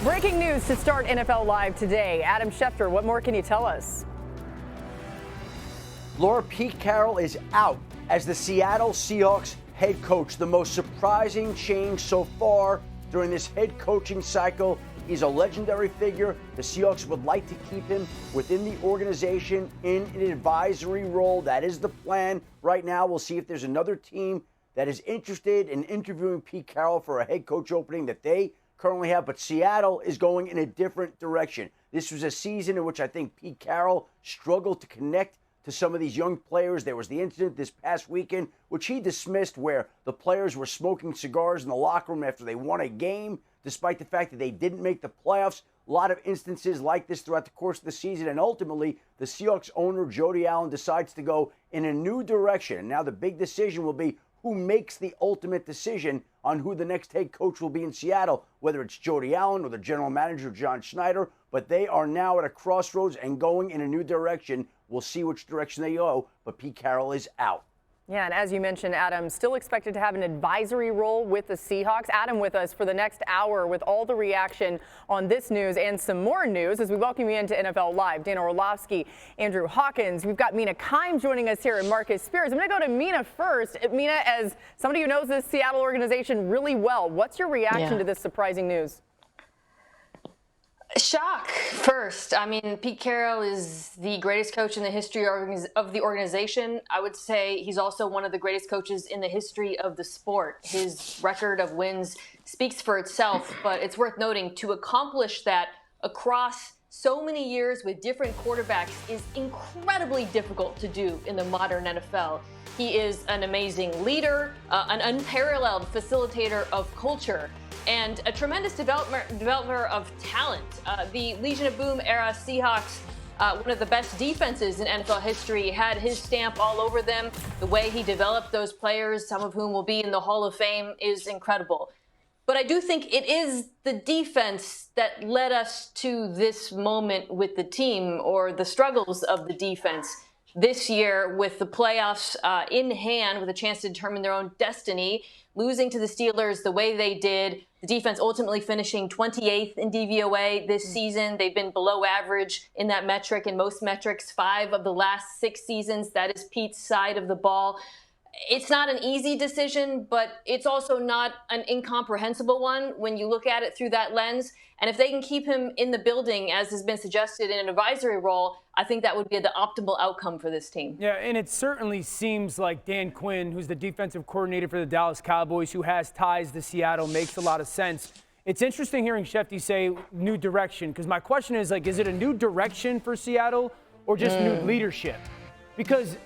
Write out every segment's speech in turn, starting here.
Breaking news to start NFL Live today. Adam Schefter, what more can you tell us? Laura, Pete Carroll is out as the Seattle Seahawks head coach. The most surprising change so far during this head coaching cycle. He's a legendary figure. The Seahawks would like to keep him within the organization in an advisory role. That is the plan right now. We'll see if there's another team that is interested in interviewing Pete Carroll for a head coach opening that they currently have. But Seattle is going in a different direction. This was a season in which I think Pete Carroll struggled to connect to some of these young players. There was the incident this past weekend, which he dismissed, where the players were smoking cigars in the locker room after they won a game, despite the fact that they didn't make the playoffs. A lot of instances like this throughout the course of the season. And ultimately, the Seahawks owner, Jody Allen, decides to go in a new direction. And now the big decision will be who makes the ultimate decision on who the next head coach will be in Seattle, whether it's Jody Allen or the general manager, John Schneider. But they are now at a crossroads and going in a new direction. We'll see which direction they go, but Pete Carroll is out. Yeah, and as you mentioned, Adam, still expected to have an advisory role with the Seahawks. Adam with us for the next hour with all the reaction on this news and some more news as we welcome you into NFL Live. Dan Orlovsky, Andrew Hawkins. We've got Mina Kimes joining us here and Marcus Spears. I'm going to go to Mina first. Mina, as somebody who knows this Seattle organization really well, what's your reaction to this surprising news? Shock first. I mean, Pete Carroll is the greatest coach in the history of the organization. I would say he's also one of the greatest coaches in the history of the sport. His record of wins speaks for itself, but it's worth noting to accomplish that across so many years with different quarterbacks is incredibly difficult to do in the modern NFL. He is an amazing leader, an unparalleled facilitator of culture, and a tremendous developer of talent. The Legion of Boom era Seahawks, one of the best defenses in NFL history, had his stamp all over them. The way he developed those players, some of whom will be in the Hall of Fame, is incredible. But I do think it is the defense that led us to this moment with the team, or the struggles of the defense this year, with the playoffs in hand, with a chance to determine their own destiny, losing to the Steelers the way they did, the defense ultimately finishing 28th in DVOA this season. They've been below average in that metric, in most metrics, 5 of the last 6 seasons. That is Pete's side of the ball. It's not an easy decision, but it's also not an incomprehensible one when you look at it through that lens. And if they can keep him in the building, as has been suggested, in an advisory role, I think that would be the optimal outcome for this team. Yeah, and it certainly seems like Dan Quinn, who's the defensive coordinator for the Dallas Cowboys, who has ties to Seattle, makes a lot of sense. It's interesting hearing Schefter say new direction, because my question is, like, is it a new direction for Seattle or just new leadership? Because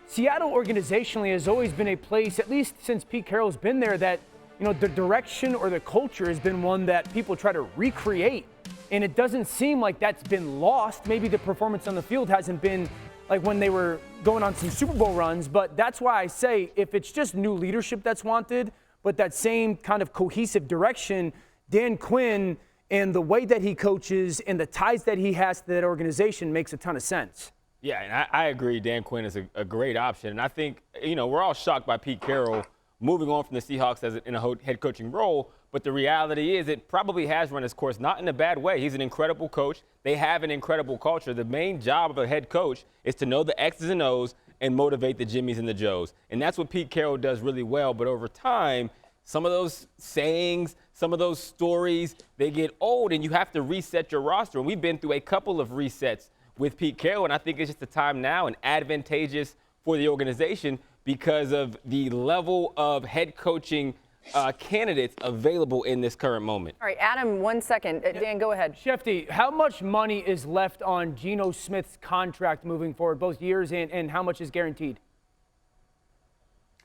Seattle organizationally has always been a place, at least since Pete Carroll's been there, that, you know, the direction or the culture has been one that people try to recreate. And it doesn't seem like that's been lost. Maybe the performance on the field hasn't been like when they were going on some Super Bowl runs. But that's why I say if it's just new leadership that's wanted, but that same kind of cohesive direction, Dan Quinn and the way that he coaches and the ties that he has to that organization makes a ton of sense. Yeah, and I agree Dan Quinn is a great option. And I think, you know, we're all shocked by Pete Carroll moving on from the Seahawks in a head coaching role. But the reality is it probably has run its course, not in a bad way. He's an incredible coach. They have an incredible culture. The main job of a head coach is to know the X's and O's and motivate the Jimmies and the Joes. And that's what Pete Carroll does really well. But over time, some of those sayings, some of those stories, they get old, and you have to reset your roster. And we've been through a couple of resets with Pete Carroll, and I think it's just the time now and advantageous for the organization because of the level of head coaching candidates available in this current moment. All right, Adam, 1 second. Dan, go ahead. Schefter, how much money is left on Geno Smith's contract moving forward, both years and how much is guaranteed?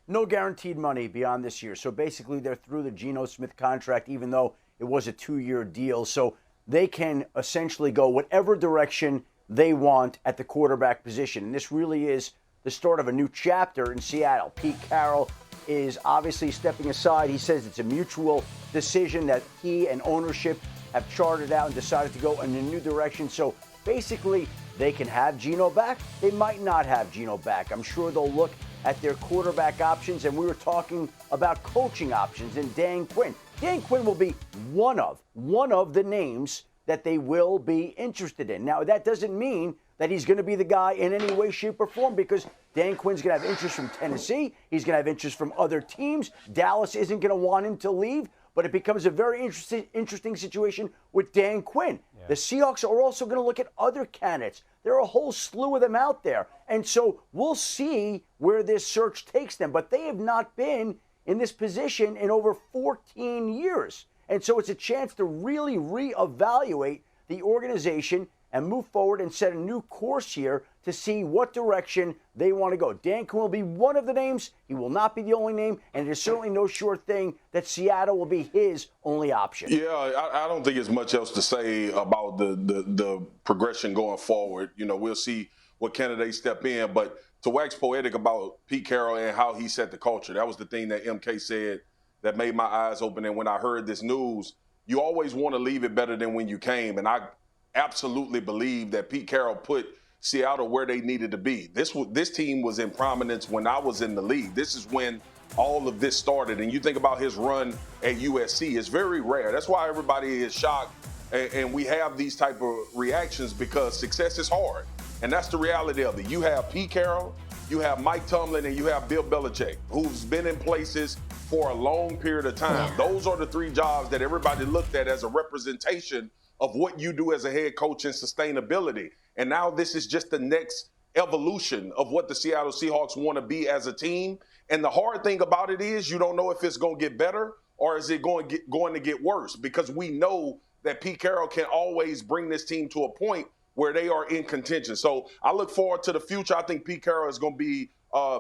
No guaranteed money beyond this year. So basically they're through the Geno Smith contract, even though it was a 2-year deal. So they can essentially go whatever direction they want at the quarterback position. And this really is the start of a new chapter in Seattle. Pete Carroll is obviously stepping aside. He says it's a mutual decision that he and ownership have charted out and decided to go in a new direction. So basically, they can have Geno back. They might not have Geno back. I'm sure they'll look at their quarterback options, and we were talking about coaching options and Dan Quinn. Dan Quinn will be one of the names that they will be interested in. Now, that doesn't mean that he's going to be the guy in any way, shape, or form, because Dan Quinn's going to have interest from Tennessee. He's going to have interest from other teams. Dallas isn't going to want him to leave, but it becomes a very interesting situation with Dan Quinn. Yeah. The Seahawks are also going to look at other candidates. There are a whole slew of them out there. And so we'll see where this search takes them. But they have not been in this position in over 14 years. And so it's a chance to really reevaluate the organization and move forward and set a new course here to see what direction they want to go. Dan Quinn will be one of the names. He will not be the only name, and it is certainly no sure thing that Seattle will be his only option. Yeah, I don't think there's much else to say about the progression going forward. You know, we'll see what candidates step in, but to wax poetic about Pete Carroll and how he set the culture, that was the thing that MK said that made my eyes open. And when I heard this news, you always want to leave it better than when you came, and I absolutely believe that Pete Carroll put Seattle where they needed to be. This team was in prominence when I was in the league. This is when all of this started. And you think about his run at USC, it's very rare. That's why everybody is shocked and we have these type of reactions, because success is hard. And that's the reality of it. You have Pete Carroll, you have Mike Tomlin, and you have Bill Belichick, who's been in places for a long period of time. Yeah. Those are the three jobs that everybody looked at as a representation of what you do as a head coach and sustainability. And now this is just the next evolution of what the Seattle Seahawks want to be as a team. And the hard thing about it is you don't know if it's going to get better or is it going to get worse, because we know that Pete Carroll can always bring this team to a point where they are in contention. So I look forward to the future. I think Pete Carroll is going to be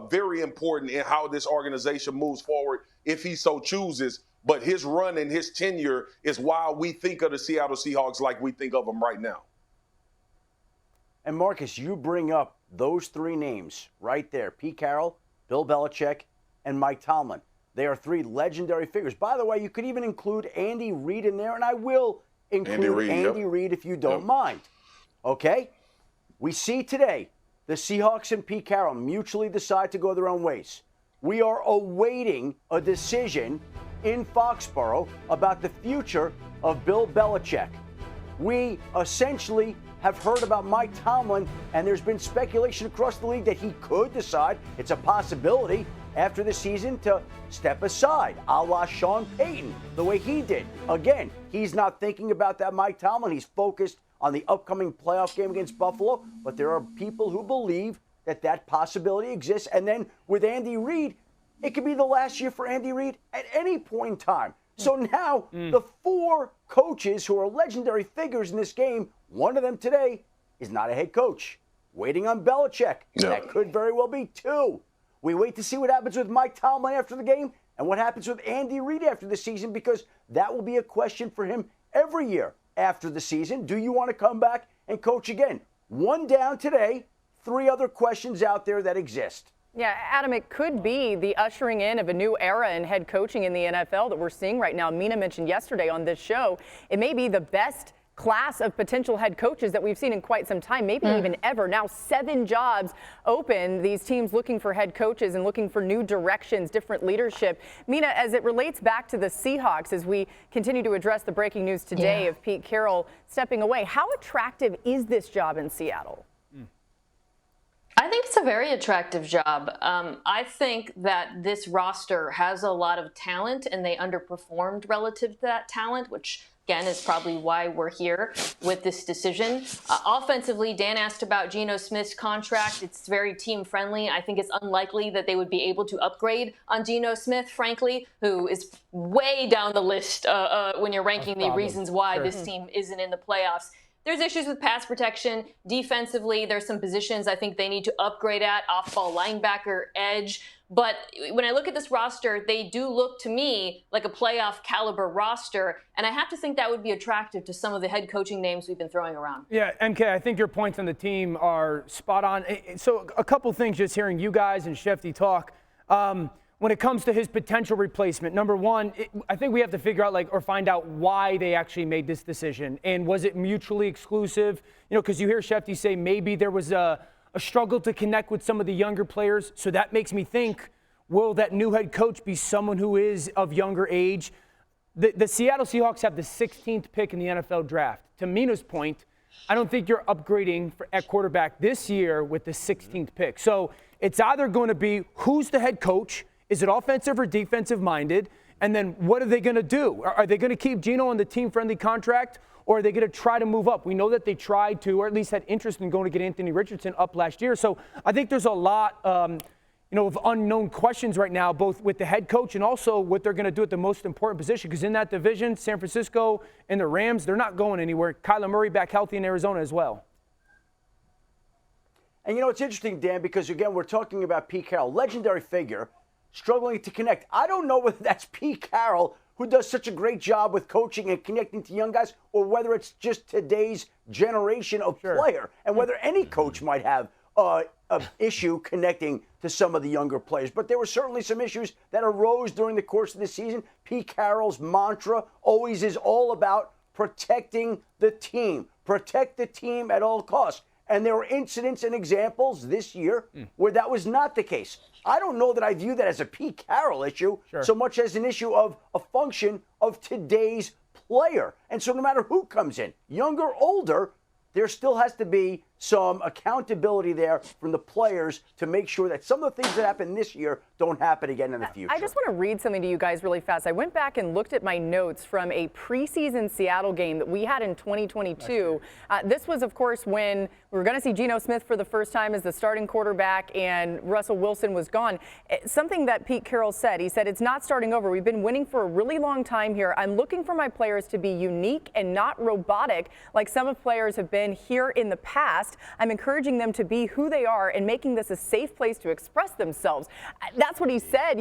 very important in how this organization moves forward if he so chooses. But his run and his tenure is why we think of the Seattle Seahawks like we think of them right now. And Marcus, you bring up those three names right there: Pete Carroll, Bill Belichick, and Mike Tomlin. They are three legendary figures. By the way, you could even include Andy Reid in there, and I will include Andy Reid if you don't mind. Okay? We see today the Seahawks and Pete Carroll mutually decide to go their own ways. We are awaiting a decision in Foxborough about the future of Bill Belichick. We essentially have heard about Mike Tomlin, and there's been speculation across the league that he could decide, it's a possibility, after the season to step aside, a la Sean Payton, the way he did. Again, he's not thinking about that, Mike Tomlin. He's focused on the upcoming playoff game against Buffalo, but there are people who believe that that possibility exists. And then with Andy Reid, it could be the last year for Andy Reid at any point in time. So now the four coaches who are legendary figures in this game, one of them today is not a head coach. Waiting on Belichick. Yeah. That could very well be two. We wait to see what happens with Mike Tomlin after the game and what happens with Andy Reid after the season, because that will be a question for him every year after the season. Do you want to come back and coach again? One down today, three other questions out there that exist. Yeah, Adam, it could be the ushering in of a new era in head coaching in the NFL that we're seeing right now. Mina mentioned yesterday on this show, it may be the best class of potential head coaches that we've seen in quite some time, maybe even ever. Now 7 jobs open, these teams looking for head coaches and looking for new directions, different leadership. Mina, as it relates back to the Seahawks, as we continue to address the breaking news today of Pete Carroll stepping away, how attractive is this job in Seattle? I think it's a very attractive job. I think that this roster has a lot of talent, and they underperformed relative to that talent, which again is probably why we're here with this decision. Offensively, Dan asked about Geno Smith's contract. It's very team friendly. I think it's unlikely that they would be able to upgrade on Geno Smith, frankly, who is way down the list when you're ranking the reasons why this team isn't in the playoffs. There's issues with pass protection. Defensively, there's some positions I think they need to upgrade at, off-ball linebacker, edge. But when I look at this roster, they do look to me like a playoff caliber roster. And I have to think that would be attractive to some of the head coaching names we've been throwing around. Yeah, MK, I think your points on the team are spot on. So a couple things just hearing you guys and Schefter talk. When it comes to his potential replacement, number one, I think we have to figure out or find out why they actually made this decision. And was it mutually exclusive? You know, because you hear Schefter say maybe there was a struggle to connect with some of the younger players. So that makes me think, will that new head coach be someone who is of younger age? The Seattle Seahawks have the 16th pick in the NFL draft. To Mina's point, I don't think you're upgrading at quarterback this year with the 16th pick. So it's either going to be who's the head coach, is it offensive or defensive minded, and then what are they going to do? Are they going to keep Geno on the team-friendly contract, or are they going to try to move up? We know that they tried to, or at least had interest in going to get Anthony Richardson up last year. So I think there's a lot of unknown questions right now, both with the head coach and also what they're going to do at the most important position. Because in that division, San Francisco and the Rams, they're not going anywhere. Kyler Murray back healthy in Arizona as well. And it's interesting, Dan, because again, we're talking about Pete Carroll, legendary figure, struggling to connect. I don't know whether that's Pete Carroll, who does such a great job with coaching and connecting to young guys, or whether it's just today's generation of player, and whether any coach might have an issue connecting to some of the younger players. But there were certainly some issues that arose during the course of the season. Pete Carroll's mantra always is all about protecting the team. Protect the team at all costs. And there were incidents and examples this year where that was not the case. I don't know that I view that as a Pete Carroll issue so much as an issue of a function of today's player. And so no matter who comes in, younger or older, there still has to be some accountability there from the players to make sure that some of the things that happened this year don't happen again in the future. I just want to read something to you guys really fast. I went back and looked at my notes from a preseason Seattle game that we had in 2022. This was, of course, when we were going to see Geno Smith for the first time as the starting quarterback and Russell Wilson was gone. Something that Pete Carroll said, he said, "It's not starting over. We've been winning for a really long time here. I'm looking for my players to be unique and not robotic like some of players have been here in the past. I'm encouraging them to be who they are and making this a safe place to express themselves." That's what he said,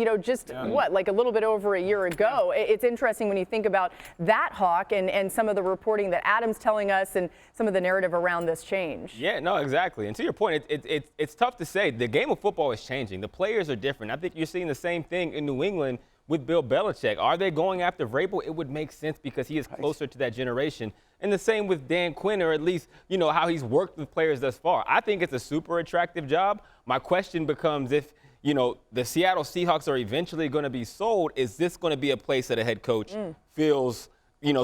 like a little bit over a year ago. It's interesting when you think about that, Hawk, and some of the reporting that Adam's telling us and some of the narrative around this change. Yeah, no, exactly. And to your point, it's tough to say. The game of football is changing. The players are different. I think you're seeing the same thing in New England with Bill Belichick. Are they going after Vrabel? It would make sense because he is closer to that generation. And the same with Dan Quinn, or at least, how he's worked with players thus far. I think it's a super attractive job. My question becomes if, the Seattle Seahawks are eventually going to be sold, is this going to be a place that a head coach feels,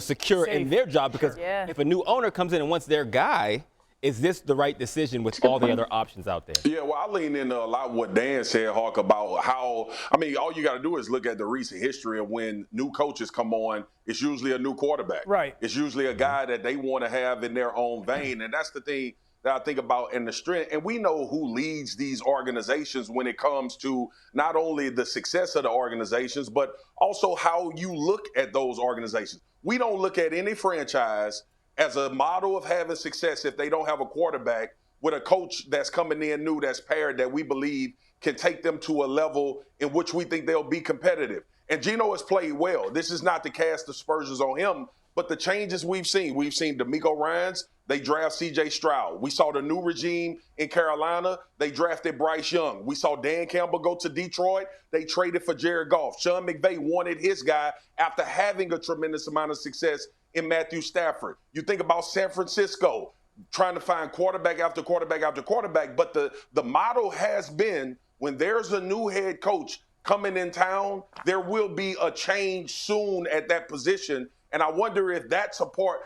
secure Safe. in their job? Because if a new owner comes in and wants their guy, is this the right decision with all the other options out there? Yeah, well, I lean into a lot what Dan said, Hawk, about how, all you got to do is look at the recent history of when new coaches come on, it's usually a new quarterback. Right. It's usually a guy that they want to have in their own vein. And that's the thing that I think about in the strength. And we know who leads these organizations when it comes to not only the success of the organizations, but also how you look at those organizations. We don't look at any franchise as a model of having success if they don't have a quarterback with a coach that's coming in new, that's paired, that we believe can take them to a level in which we think they'll be competitive. And Geno has played well. This is not to cast aspersions on him, but the changes we've seen DeMeco Ryans, they draft C.J. Stroud. We saw the new regime in Carolina. They drafted Bryce Young. We saw Dan Campbell go to Detroit. They traded for Jared Goff. Sean McVay wanted his guy after having a tremendous amount of success in Matthew Stafford. You think about San Francisco trying to find quarterback after quarterback after quarterback, but the model has been when there's a new head coach coming in town, there will be a change soon at that position. And I wonder if that's a part,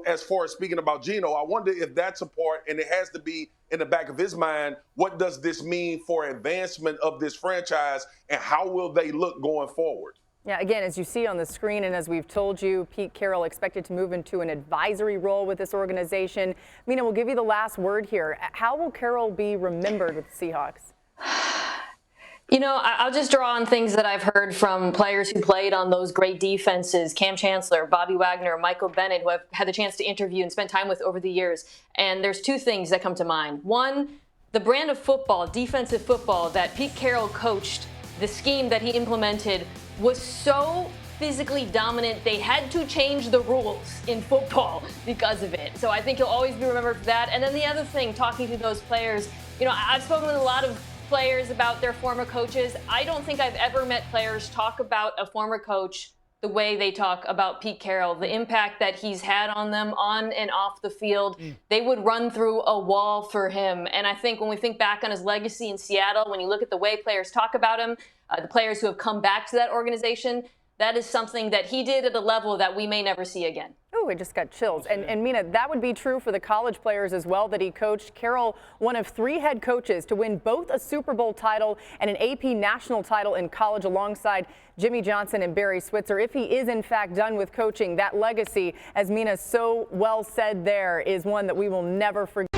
as far as speaking about Geno, I wonder if that's a part, and it has to be in the back of his mind, what does this mean for advancement of this franchise, and how will they look going forward? Yeah, again, as you see on the screen and as we've told you, Pete Carroll expected to move into an advisory role with this organization. Mina, we'll give you the last word here. How will Carroll be remembered with the Seahawks? I'll just draw on things that I've heard from players who played on those great defenses, Cam Chancellor, Bobby Wagner, Michael Bennett, who I've had the chance to interview and spend time with over the years. And there's two things that come to mind. One, the brand of football, defensive football, that Pete Carroll coached, the scheme that he implemented was so physically dominant, they had to change the rules in football because of it. So I think he'll always be remembered for that. And then the other thing, talking to those players, I've spoken with a lot of players about their former coaches. I don't think I've ever met players talk about a former coach the way they talk about Pete Carroll, the impact that he's had on them on and off the field. They would run through a wall for him. And I think when we think back on his legacy in Seattle, when you look at the way players talk about him, the players who have come back to that organization, that is something that he did at a level that we may never see again. Oh, I just got chills. And Mina, that would be true for the college players as well that he coached. Carroll, one of 3 head coaches to win both a Super Bowl title and an AP national title in college alongside Jimmy Johnson and Barry Switzer. If he is in fact done with coaching, that legacy, as Mina so well said there, is one that we will never forget.